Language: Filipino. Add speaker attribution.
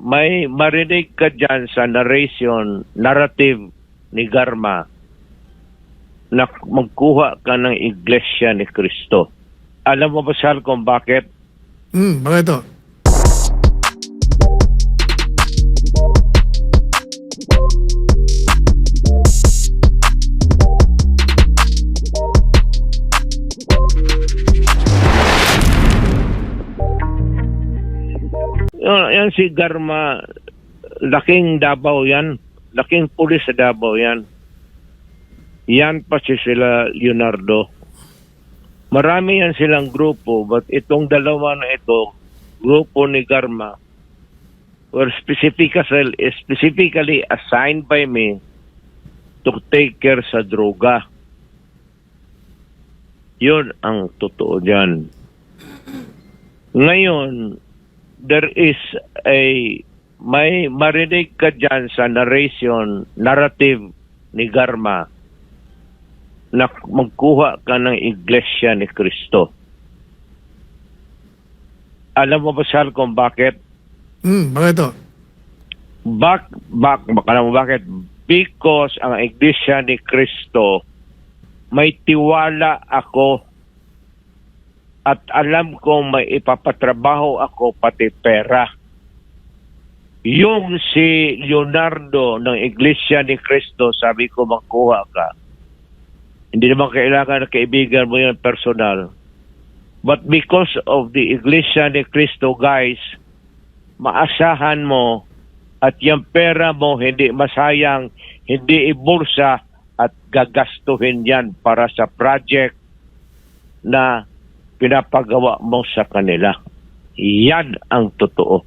Speaker 1: may marinig ka dyan sa narrative ni Garma na magkuha ka ng Iglesia ni Cristo. Alam mo ba, Sal, kung bakit?
Speaker 2: Bakit ito?
Speaker 1: Yan si Garma, laking Davao yan. Laking pulis sa Davao yan. Yan pa sila Leonardo. Marami yan silang grupo, but itong dalawa na ito, grupo ni Garma, were specifically assigned by me to take care sa droga. Yun ang totoo dyan. Ngayon, there is may marinig ka dyan sa narrative ni Garma na magkuha ka ng Iglesia ni Cristo. Alam mo ba, Sal, kung bakit?
Speaker 2: Bakit ito?
Speaker 1: Alam mo bakit? Because ang Iglesia ni Cristo, may tiwala ako at alam kong may ipapatrabaho ako pati pera. Yung si Leonardo ng Iglesia ni Cristo, sabi ko magkuha ka. Hindi naman kailangan na kaibigan mo yan personal. But because of the Iglesia ni Cristo, guys, maasahan mo at yung pera mo hindi masayang, hindi ibursa at gagastuhin yan para sa project na pinapagawa mo sa kanila. Yan ang totoo.